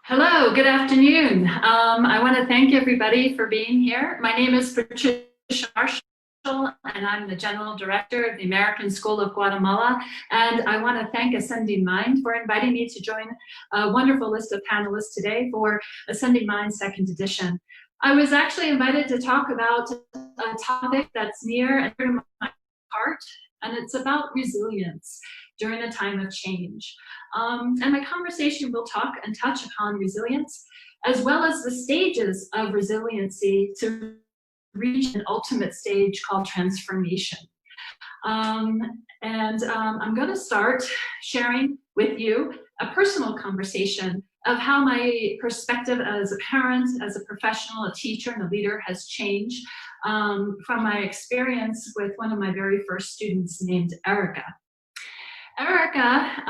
Hello, good afternoon. I want to thank everybody for being here. My name is Patricia Marshall, and I'm the General Director of the American School of Guatemala. And I want to thank AscendingMind for inviting me to join a wonderful list of panelists today for AscendingMind second edition. I was actually invited to talk about a topic that's near and dear to my heart, and it's about resilience during a time of change. And my conversation will talk and touch upon resilience, as well as the stages of resiliency to reach an ultimate stage called transformation. I'm going to start sharing with you a personal conversation of how my perspective as a parent, as a professional, a teacher, and a leader has changed from my experience with one of my very first students named Erica. Erica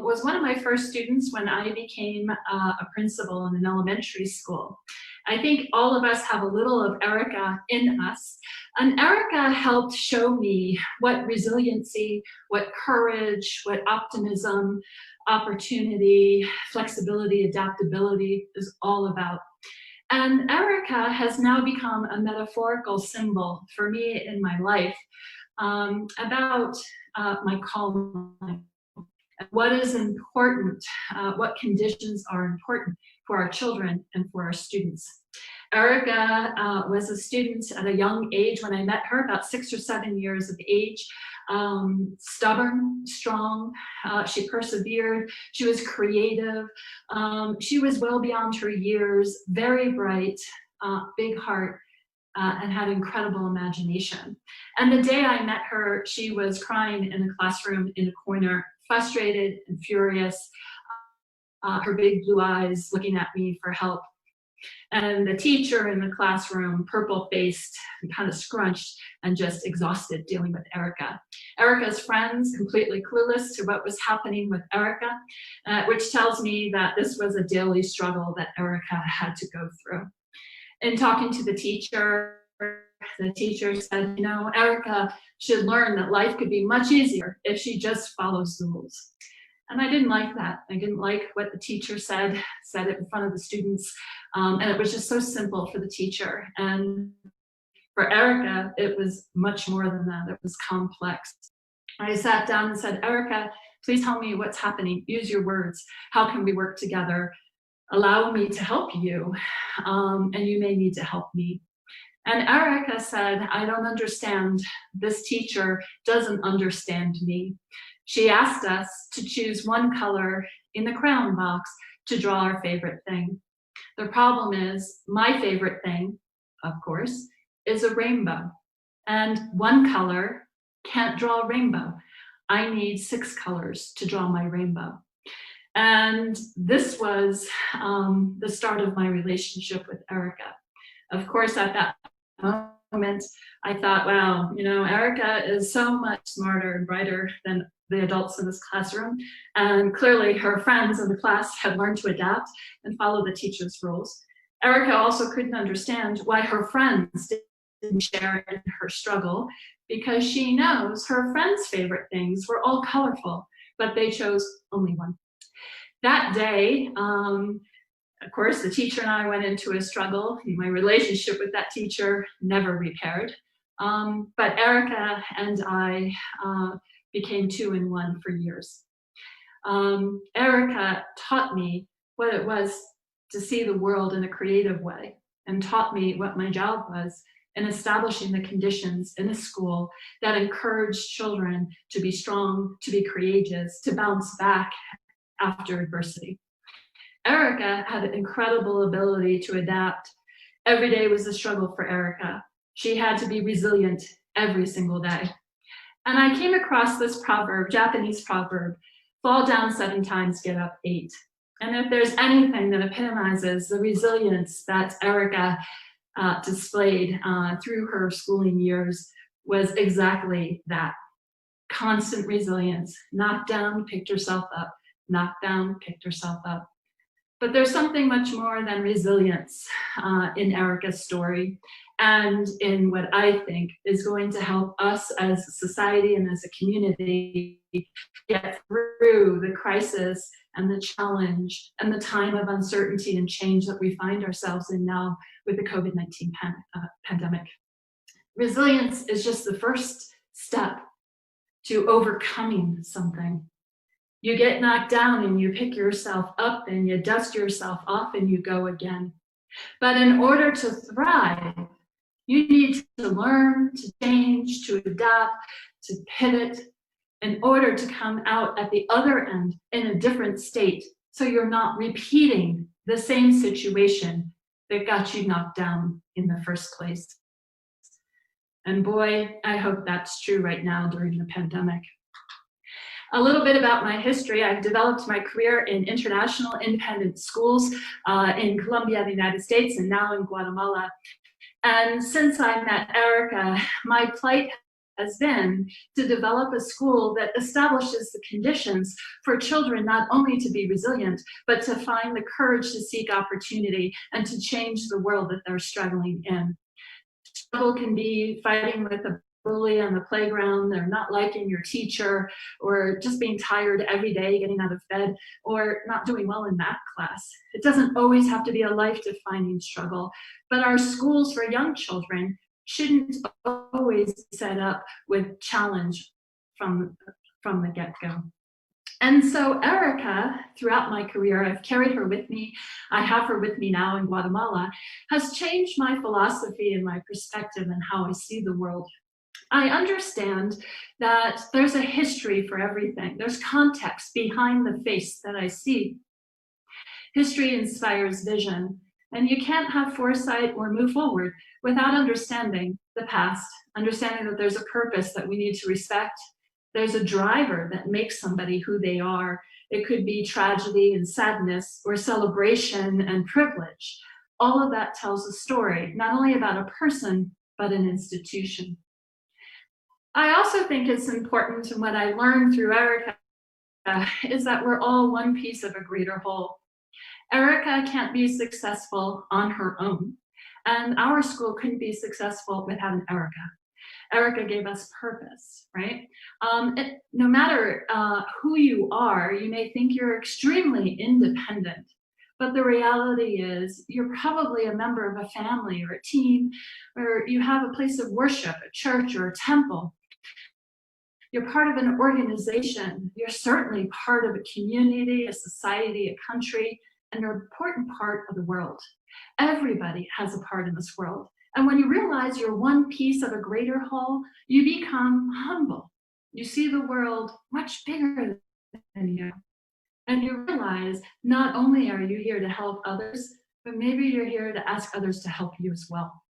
was one of my first students when I became a principal in an elementary school. I think all of us have a little of Erica in us. And Erica helped show me what resiliency, what courage, what optimism, opportunity, flexibility, adaptability is all about. And Erica has now become a metaphorical symbol for me in my life about my calling, what is important, what conditions are important for our children and for our students. Erica was a student at a young age when I met her, about 6 or 7 years of age, stubborn, strong, she persevered, she was creative, she was well beyond her years, very bright, big heart, and had incredible imagination. And the day I met her, she was crying in a classroom in a corner, frustrated and furious, her big blue eyes looking at me for help. And the teacher in the classroom, purple-faced, kind of scrunched, and just exhausted dealing with Erica. Erica's friends completely clueless to what was happening with Erica, which tells me that this was a daily struggle that Erica had to go through. In talking to the teacher said, you know, Erica should learn that life could be much easier if she just follows the rules. And I didn't like that. I didn't like what the teacher said it in front of the students. And it was just so simple for the teacher. And for Erica, it was much more than that. It was complex. I sat down and said, Erica, please tell me what's happening. Use your words. How can we work together? Allow me to help you, and you may need to help me. And Erica said, I don't understand. This teacher doesn't understand me. She asked us to choose one color in the crayon box to draw our favorite thing. The problem is, my favorite thing, of course, is a rainbow. And one color can't draw a rainbow. I need 6 colors to draw my rainbow. And this was the start of my relationship with Erica. Of course, at that moment, I thought, wow, you know, Erica is so much smarter and brighter than the adults in this classroom. And clearly her friends in the class had learned to adapt and follow the teacher's rules. Erica also couldn't understand why her friends didn't share in her struggle, because she knows her friends' favorite things were all colorful, but they chose only one. That day, of course, the teacher and I went into a struggle. My relationship with that teacher never repaired. But Erica and I became 2 in 1 for years. Erica taught me what it was to see the world in a creative way, and taught me what my job was in establishing the conditions in a school that encouraged children to be strong, to be courageous, to bounce back after adversity. Erica had an incredible ability to adapt. Every day was a struggle for Erica. She had to be resilient every single day. And I came across this proverb, Japanese proverb, fall down 7 times, get up 8. And if there's anything that epitomizes the resilience that Erica displayed through her schooling years, was exactly that. Constant resilience, knocked down, picked herself up, knocked down, picked herself up. But there's something much more than resilience in Erica's story, and in what I think is going to help us as a society and as a community get through the crisis and the challenge and the time of uncertainty and change that we find ourselves in now with the COVID-19 pandemic. Resilience is just the first step to overcoming something. You get knocked down and you pick yourself up and you dust yourself off and you go again. But in order to thrive, you need to learn, to change, to adapt, to pivot in order to come out at the other end in a different state. So you're not repeating the same situation that got you knocked down in the first place. And boy, I hope that's true right now during the pandemic. A little bit about my history. I've developed my career in international independent schools in Colombia, the United States, and now in Guatemala. And since I met Erica, my plight has been to develop a school that establishes the conditions for children not only to be resilient, but to find the courage to seek opportunity and to change the world that they're struggling in. Struggle can be fighting with a bully on the playground, they're not liking your teacher, or just being tired every day getting out of bed, or not doing well in math class. It doesn't always have to be a life-defining struggle, but our schools for young children shouldn't always be set up with challenge from the get-go. And so Erica, throughout my career, I've carried her with me, I have her with me now in Guatemala, has changed my philosophy and my perspective and how I see the world. I understand that there's a history for everything. There's context behind the face that I see. History inspires vision, and you can't have foresight or move forward without understanding the past, understanding that there's a purpose that we need to respect. There's a driver that makes somebody who they are. It could be tragedy and sadness, or celebration and privilege. All of that tells a story, not only about a person, but an institution. I also think it's important, and what I learned through Erica is that we're all one piece of a greater whole. Erica can't be successful on her own, and our school couldn't be successful without an Erica. Erica gave us purpose, right? No matter who you are, you may think you're extremely independent, but the reality is you're probably a member of a family or a team, or you have a place of worship, a church or a temple. You're part of an organization. You're certainly part of a community, a society, a country, and you're an important part of the world. Everybody has a part in this world. And when you realize you're one piece of a greater whole, you become humble. You see the world much bigger than you. And you realize not only are you here to help others, but maybe you're here to ask others to help you as well.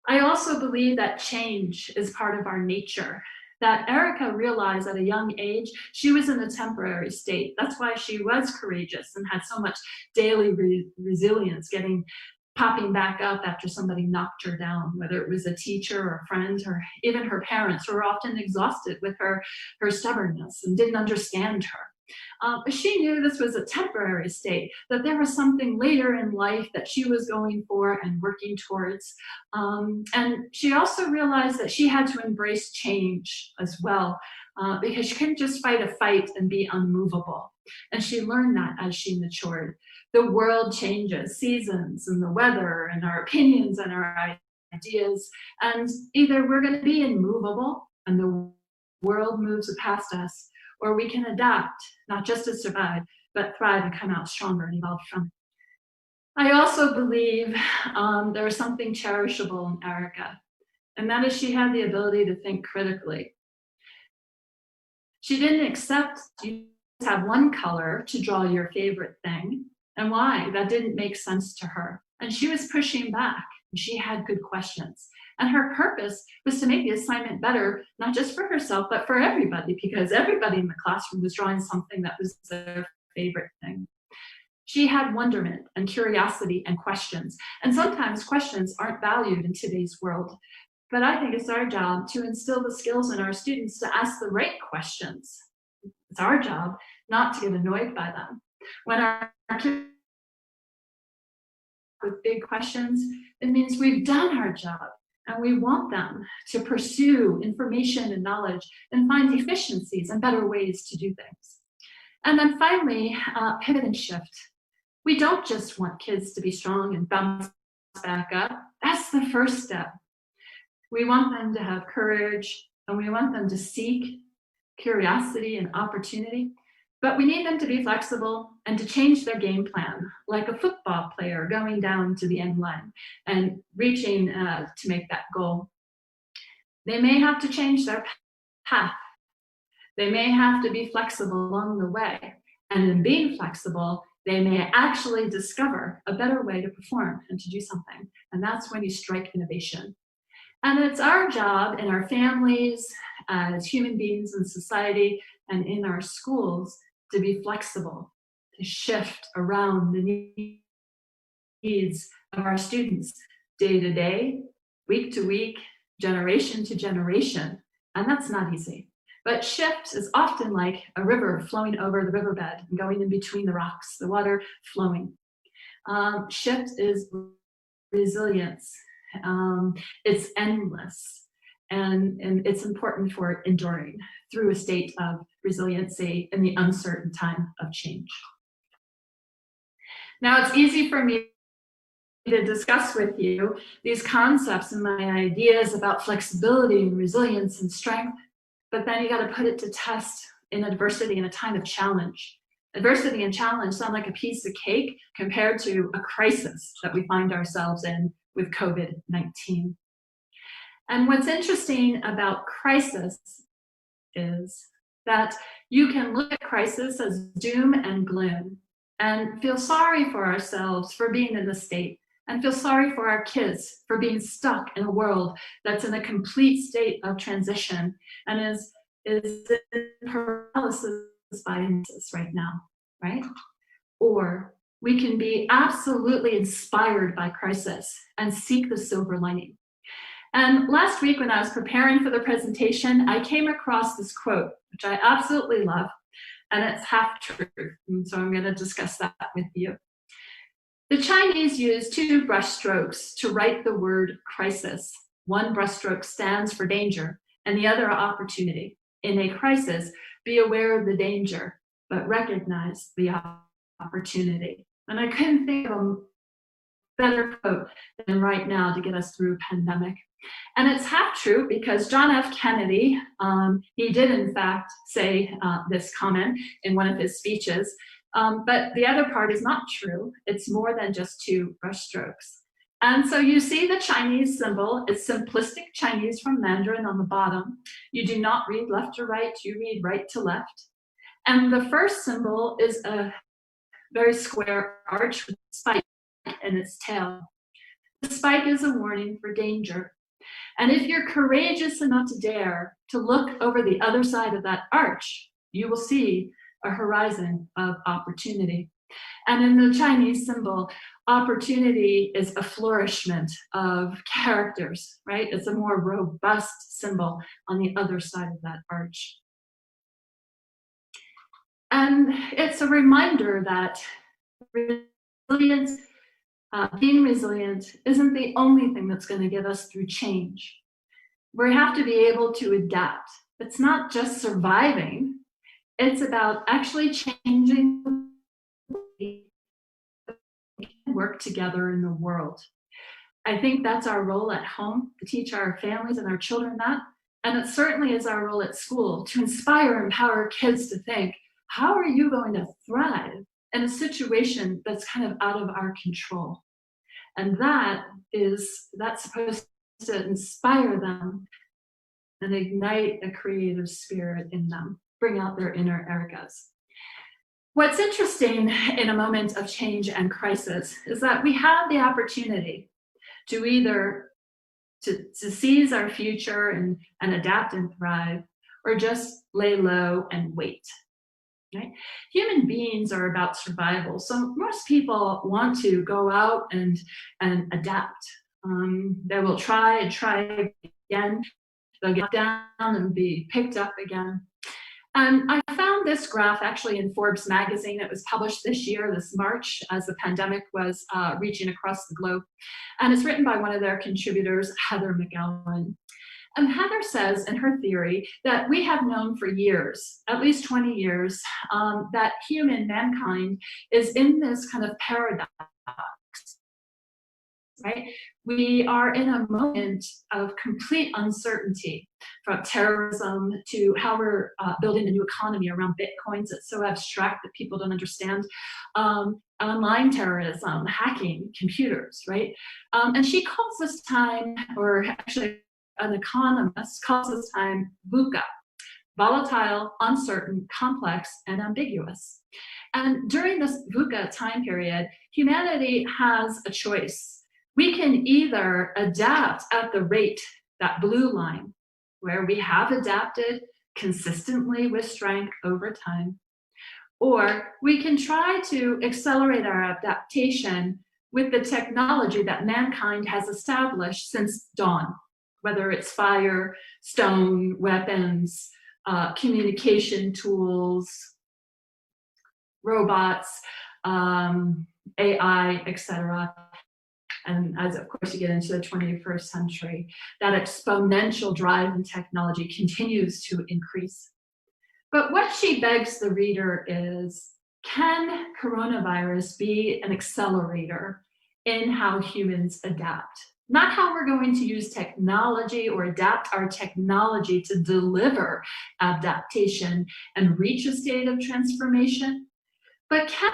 I also believe that change is part of our nature. That Erica realized at a young age, she was in a temporary state. That's why she was courageous and had so much daily resilience, popping back up after somebody knocked her down, whether it was a teacher or a friend or even her parents, who were often exhausted with her stubbornness and didn't understand her. She knew this was a temporary state, that there was something later in life that she was going for and working towards. And she also realized that she had to embrace change as well, because she couldn't just fight a fight and be unmovable. And she learned that as she matured. The world changes, seasons and the weather and our opinions and our ideas. And either we're going to be immovable and the world moves past us, or we can adapt, not just to survive, but thrive and come out stronger and evolve from it. I also believe there was something cherishable in Erica, and that is she had the ability to think critically. She didn't accept you have one color to draw your favorite thing, and why. That didn't make sense to her. And she was pushing back. She had good questions. And her purpose was to make the assignment better, not just for herself, but for everybody, because everybody in the classroom was drawing something that was their favorite thing. She had wonderment and curiosity and questions. And sometimes questions aren't valued in today's world. But I think it's our job to instill the skills in our students to ask the right questions. It's our job not to get annoyed by them. When our kids with big questions, it means we've done our job and we want them to pursue information and knowledge and find efficiencies and better ways to do things. And then finally, pivot and shift. We don't just want kids to be strong and bounce back up. That's the first step. We want them to have courage, and we want them to seek curiosity and opportunity, but we need them to be flexible and to change their game plan, like a football player going down to the end line and reaching to make that goal. They may have to change their path. They may have to be flexible along the way, and in being flexible, they may actually discover a better way to perform and to do something, and that's when you strike innovation. And it's our job in our families, as human beings in society, and in our schools to be flexible, to shift around the needs of our students day to day, week to week, generation to generation. And that's not easy. But shift is often like a river flowing over the riverbed and going in between the rocks, the water flowing. Shift is resilience. It's endless, and it's important for enduring through a state of resiliency in the uncertain time of change. Now, it's easy for me to discuss with you these concepts and my ideas about flexibility and resilience and strength, but then you got to put it to test in adversity in a time of challenge. Adversity and challenge sound like a piece of cake compared to a crisis that we find ourselves in with COVID-19. And what's interesting about crisis is that you can look at crisis as doom and gloom and feel sorry for ourselves for being in this state, and feel sorry for our kids for being stuck in a world that's in a complete state of transition and is in paralysis by analysis right now, right? Or we can be absolutely inspired by crisis and seek the silver lining. And last week when I was preparing for the presentation, I came across this quote, which I absolutely love, and it's half true. And so I'm going to discuss that with you. The Chinese use 2 brushstrokes to write the word crisis. One brushstroke stands for danger and the other opportunity. In a crisis, be aware of the danger, but recognize the opportunity. And I couldn't think of a better quote than right now to get us through a pandemic. And it's half true because John F. Kennedy, he did in fact say this comment in one of his speeches, but the other part is not true. It's more than just 2 brushstrokes. And so you see the Chinese symbol, it's simplistic Chinese from Mandarin on the bottom. You do not read left to right, you read right to left. And the first symbol is a very square arch with a spike in its tail. The spike is a warning for danger. And if you're courageous enough to dare to look over the other side of that arch, you will see a horizon of opportunity. And in the Chinese symbol, opportunity is a flourishment of characters, right? It's a more robust symbol on the other side of that arch. And it's a reminder that resilience, being resilient isn't the only thing that's going to get us through change. We have to be able to adapt. It's not just surviving. It's about actually changing the way we can work together in the world. I think that's our role at home, to teach our families and our children that. And it certainly is our role at school, to inspire and empower kids to think, how are you going to thrive in a situation that's kind of out of our control? And that's supposed to inspire them and ignite a creative spirit in them, bring out their inner Ericas. What's interesting in a moment of change and crisis is that we have the opportunity to either to seize our future and adapt and thrive, or just lay low and wait. Right? Human beings are about survival, so most people want to go out and adapt. They will try again. They'll get down and be picked up again. And I found this graph actually in Forbes magazine. It was published this year, this March, as the pandemic was reaching across the globe. And it's written by one of their contributors, Heather McGowan. And Heather says in her theory that we have known for years, at least 20 years, that mankind is in this kind of paradox, right? We are in a moment of complete uncertainty, from terrorism to how we're building a new economy around Bitcoins. It's so abstract that people don't understand. Online terrorism, hacking, computers, right? And she calls this time, or actually an economist calls this time VUCA, volatile, uncertain, complex, and ambiguous. And during this VUCA time period, humanity has a choice. We can either adapt at the rate, that blue line, where we have adapted consistently with strength over time, or we can try to accelerate our adaptation with the technology that mankind has established since dawn, whether it's fire, stone, weapons, communication tools, robots, AI, etc. And as of course you get into the 21st century, that exponential drive in technology continues to increase. But what she begs the reader is, can coronavirus be an accelerator in how humans adapt? Not how we're going to use technology or adapt our technology to deliver adaptation and reach a state of transformation, but can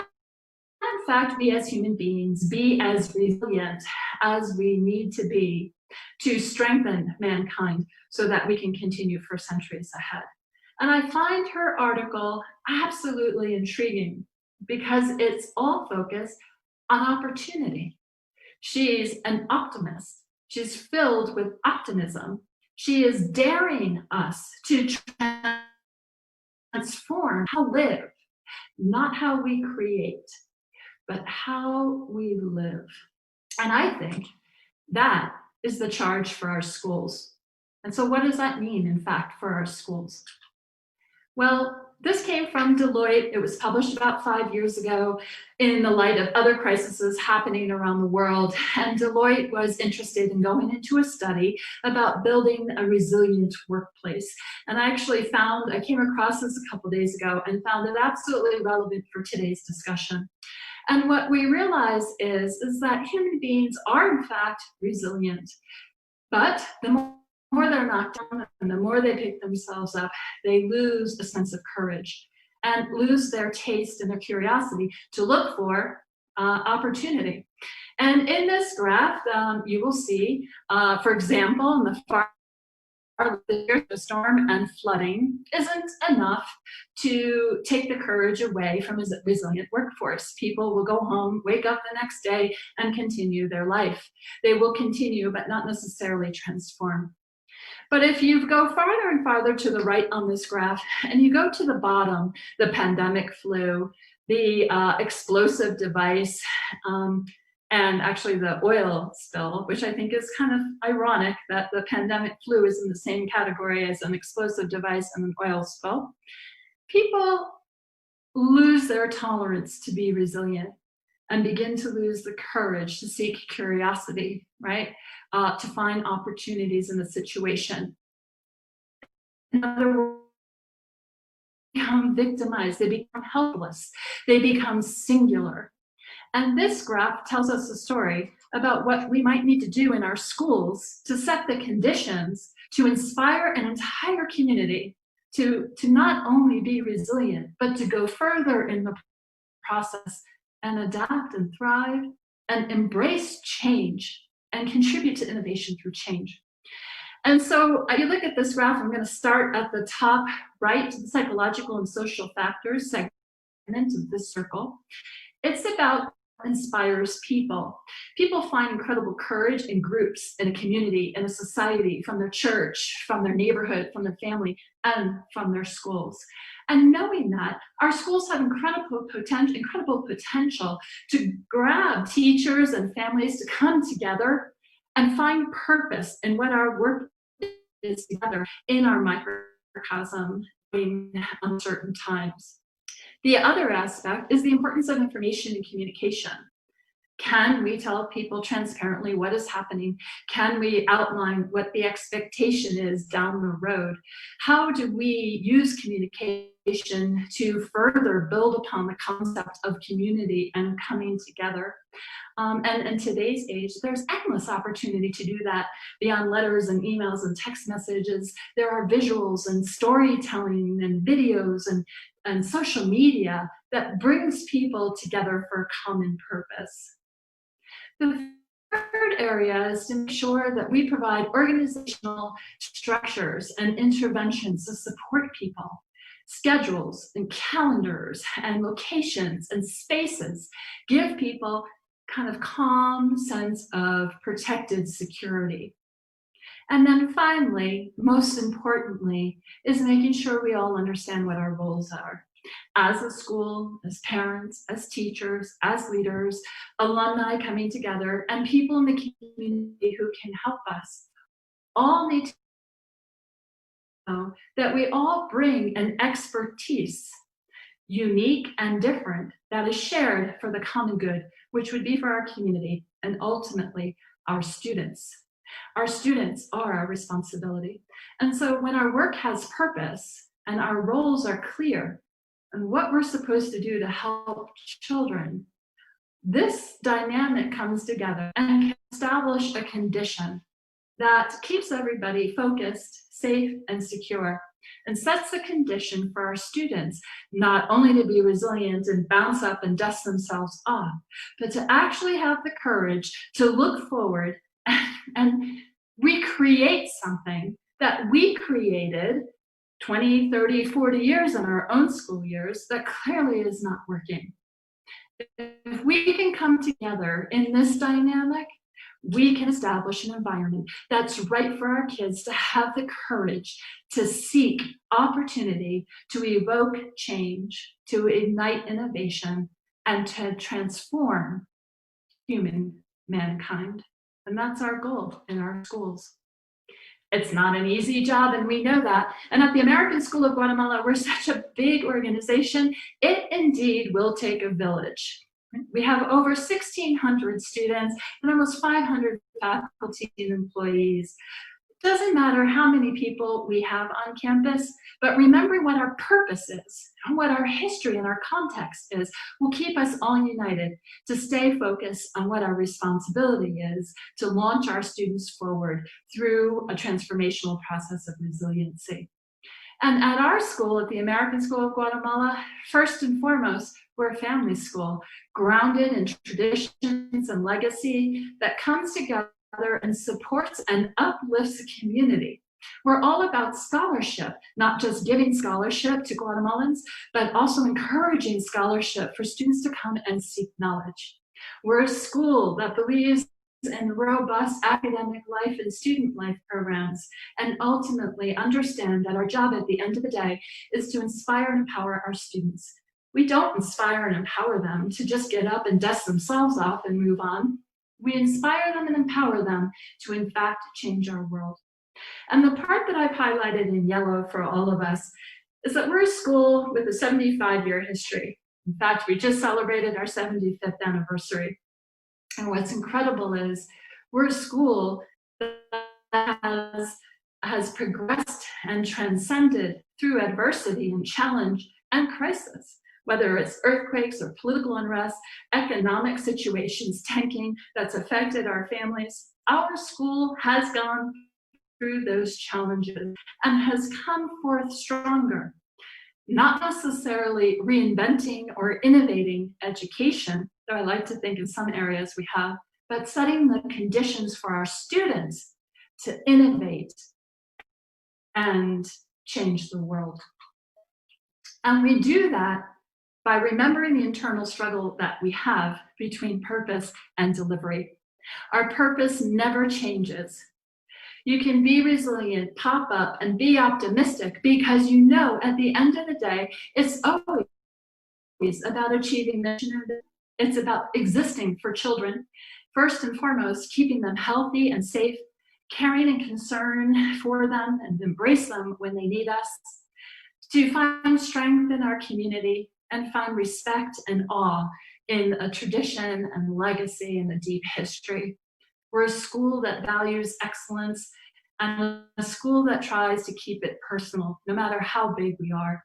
in fact we as human beings be as resilient as we need to be to strengthen mankind so that we can continue for centuries ahead. And I find her article absolutely intriguing because it's all focused on opportunity. She's an optimist. She's filled with optimism. She is daring us to transform how we live, not how we create, but how we live. And I think that is the charge for our schools. And so what does that mean, in fact, for our schools? Well, this came from Deloitte. It was published about 5 years ago in the light of other crises happening around the world. And Deloitte was interested in going into a study about building a resilient workplace. And I came across this a couple days ago and found it absolutely relevant for today's discussion. And what we realize is that human beings are in fact resilient, but the more they're knocked down and the more they pick themselves up, they lose a sense of courage and lose their taste and their curiosity to look for opportunity. And in this graph, you will see, for example, in the far the storm and flooding isn't enough to take the courage away from a resilient workforce. People will go home, wake up the next day, and continue their life. They will continue, but not necessarily transform. But if you go farther and farther to the right on this graph, and you go to the bottom, the pandemic flu, the explosive device, and actually the oil spill, which I think is kind of ironic that the pandemic flu is in the same category as an explosive device and an oil spill, people lose their tolerance to be resilient and begin to lose the courage to seek curiosity, right? To find opportunities in the situation. In other words, they become victimized, they become helpless, they become singular. And this graph tells us a story about what we might need to do in our schools to set the conditions to inspire an entire community to not only be resilient, but to go further in the process and adapt and thrive and embrace change and contribute to innovation through change. And so you look at this graph, I'm going to start at the top right, the psychological and social factors segment of this circle. It's about inspires people. People find incredible courage in groups, in a community, in a society, from their church, from their neighborhood, from their family, and from their schools. And knowing that, our schools have incredible potential to grab teachers and families to come together and find purpose in what our work is together in our microcosm during uncertain times. The other aspect is the importance of information and communication. Can we tell people transparently what is happening? Can we outline what the expectation is down the road? How do we use communication to further build upon the concept of community and coming together? And in today's age, there's endless opportunity to do that beyond letters and emails and text messages. There are visuals and storytelling and videos and social media that brings people together for a common purpose. The third area is to make sure that we provide organizational structures and interventions to support people, schedules and calendars and locations and spaces, give people kind of calm sense of protected security. And then finally, most importantly, is making sure we all understand what our roles are. As a school, as parents, as teachers, as leaders, alumni coming together, and people in the community who can help us, all need to know that we all bring an expertise, unique and different, that is shared for the common good, which would be for our community and ultimately our students. Our students are our responsibility. And so when our work has purpose and our roles are clear, and what we're supposed to do to help children, this dynamic comes together and can establish a condition that keeps everybody focused, safe, and secure, and sets the condition for our students not only to be resilient and bounce up and dust themselves off, but to actually have the courage to look forward and recreate something that we created 20, 30, 40 years in our own school years that clearly is not working. If we can come together in this dynamic, we can establish an environment that's right for our kids to have the courage to seek opportunity, to evoke change, to ignite innovation, and to transform mankind. And that's our goal in our schools. It's not an easy job, and we know that. And at the American School of Guatemala, we're such a big organization, it indeed will take a village. We have over 1,600 students and almost 500 faculty and employees. It doesn't matter how many people we have on campus, but remembering what our purpose is, and what our history and our context is, will keep us all united to stay focused on what our responsibility is to launch our students forward through a transformational process of resiliency. And at our school, at the American School of Guatemala, first and foremost, we're a family school, grounded in traditions and legacy that comes together and supports and uplifts the community. We're all about scholarship, not just giving scholarship to Guatemalans, but also encouraging scholarship for students to come and seek knowledge. We're a school that believes in robust academic life and student life programs, and ultimately understand that our job at the end of the day is to inspire and empower our students. We don't inspire and empower them to just get up and dust themselves off and move on. We inspire them and empower them to, in fact, change our world. And the part that I've highlighted in yellow for all of us is that we're a school with a 75-year history. In fact, we just celebrated our 75th anniversary. And what's incredible is we're a school that has progressed and transcended through adversity and challenge and crisis, whether it's earthquakes or political unrest, economic situations tanking that's affected our families. Our school has gone through those challenges and has come forth stronger, not necessarily reinventing or innovating education, though I like to think in some areas we have, but setting the conditions for our students to innovate and change the world. And we do that by remembering the internal struggle that we have between purpose and delivery. Our purpose never changes. You can be resilient, pop up, and be optimistic because you know at the end of the day, it's always about achieving mission. It's about existing for children. First and foremost, keeping them healthy and safe, caring and concern for them and embrace them when they need us. to find strength in our community and find respect and awe in a tradition and legacy and a deep history. We're a school that values excellence and a school that tries to keep it personal, no matter how big we are.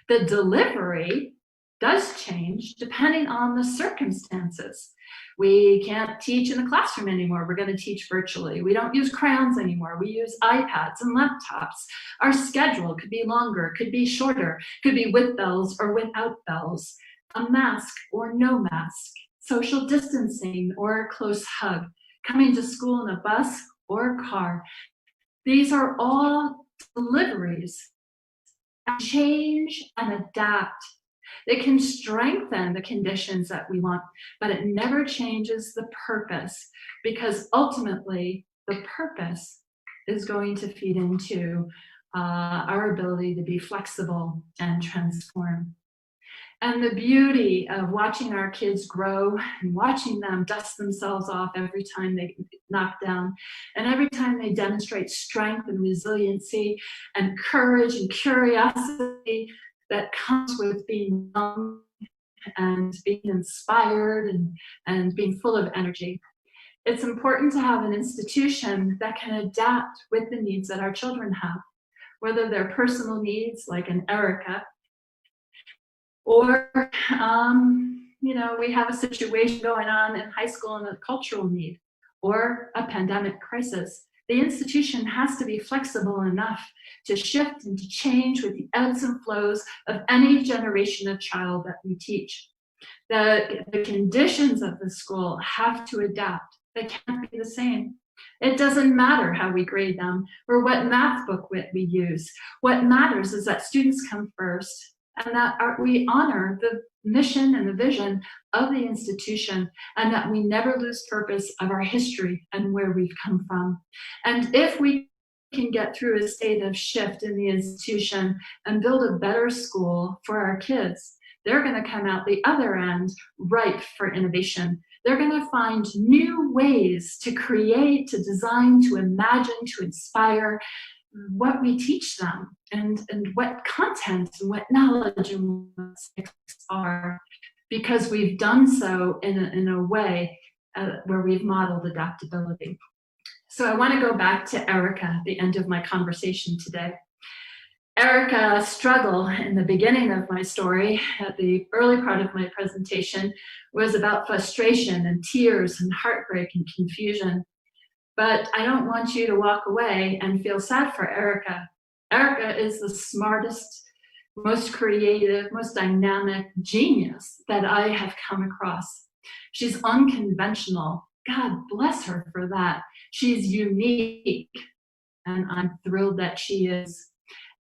The delivery does change depending on the circumstances. We can't teach in the classroom anymore. We're going to teach virtually. We don't use crayons anymore. We use iPads and laptops. Our schedule could be longer, could be shorter, could be with bells or without bells, a mask or no mask, social distancing or a close hug, coming to school in a bus or a car. These are all deliveries that change and adapt. It can strengthen the conditions that we want, but it never changes the purpose, because ultimately the purpose is going to feed into our ability to be flexible and transform. And the beauty of watching our kids grow and watching them dust themselves off every time they knock down, and every time they demonstrate strength and resiliency and courage and curiosity that comes with being young and being inspired and being full of energy. It's important to have an institution that can adapt with the needs that our children have, whether they're personal needs like an Erica, or we have a situation going on in high school and a cultural need, or a pandemic crisis. The institution has to be flexible enough to shift and to change with the ebbs and flows of any generation of child that we teach. The conditions of the school have to adapt. They can't be the same. It doesn't matter how we grade them or what math book we use. What matters is that students come first, and that we honor the mission and the vision of the institution, and that we never lose purpose of our history and where we've come from. And if we can get through a state of shift in the institution and build a better school for our kids, they're going to come out the other end ripe for innovation. They're going to find new ways to create, to design, to imagine, to inspire what we teach them, and what content and what knowledge and what skills are, because we've done so in a way where we've modeled adaptability. So I want to go back to Erica at the end of my conversation today. Erica's struggle in the beginning of my story, at the early part of my presentation, was about frustration and tears and heartbreak and confusion. But I don't want you to walk away and feel sad for Erica. Erica is the smartest, most creative, most dynamic genius that I have come across. She's unconventional. God bless her for that. She's unique, and I'm thrilled that she is.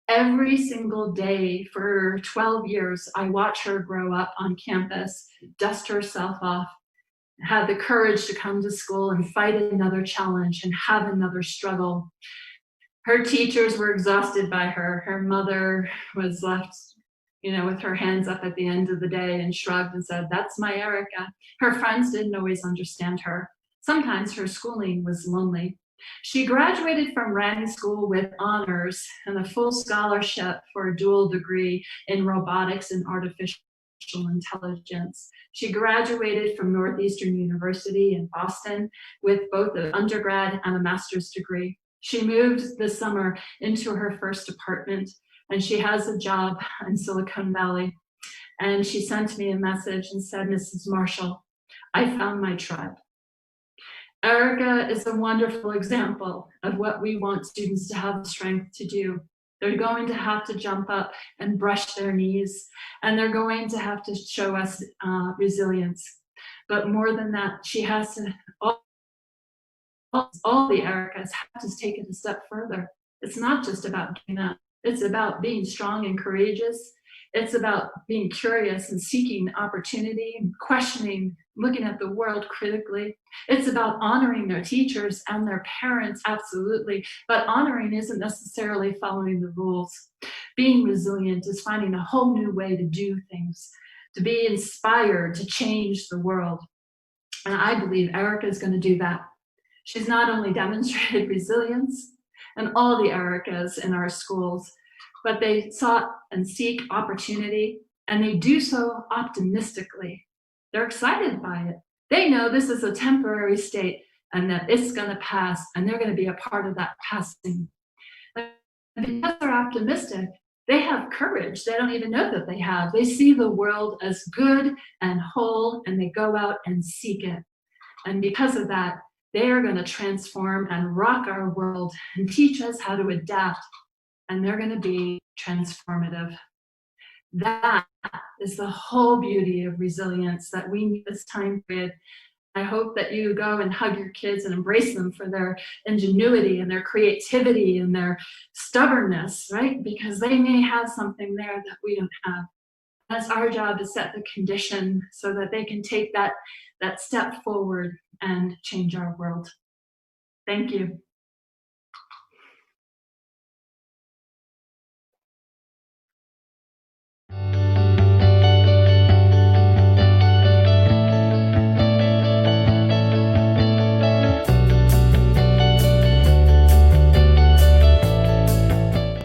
Every single day for 12 years, I watch her grow up on campus, dust herself off, have the courage to come to school and fight another challenge and have another struggle. Her teachers were exhausted by her. Her mother was left, with her hands up at the end of the day and shrugged and said, "That's my Erica." Her friends didn't always understand her. Sometimes her schooling was lonely. She graduated from Rand School with honors and a full scholarship for a dual degree in robotics and artificial intelligence. She graduated from Northeastern University in Boston with both an undergrad and a master's degree. She moved this summer into her first apartment, and she has a job in Silicon Valley. And she sent me a message and said, "Mrs. Marshall, I found my tribe." Erica is a wonderful example of what we want students to have the strength to do. They're going to have to jump up and brush their knees, and they're going to have to show us resilience. But more than that, she has to, all the Ericas have to take it a step further. It's not just about giving up. It's about being strong and courageous. It's about being curious and seeking opportunity and questioning, looking at the world critically. It's about honoring their teachers and their parents, absolutely. But honoring isn't necessarily following the rules. Being resilient is finding a whole new way to do things, to be inspired, to change the world. And I believe Erica is going to do that. She's not only demonstrated resilience, and all the Ericas in our schools, but they sought and seek opportunity, and they do so optimistically. They're excited by it. They know this is a temporary state and that it's going to pass, and they're going to be a part of that passing. And because they're optimistic, they have courage. They don't even know that they have. They see the world as good and whole, and they go out and seek it. And because of that, they are going to transform and rock our world and teach us how to adapt. And they're going to be transformative. That is the whole beauty of resilience that we need this time period. I hope that you go and hug your kids and embrace them for their ingenuity and their creativity and their stubbornness, right? Because they may have something there that we don't have. That's our job, to set the condition so that they can take that step forward and change our world. Thank you.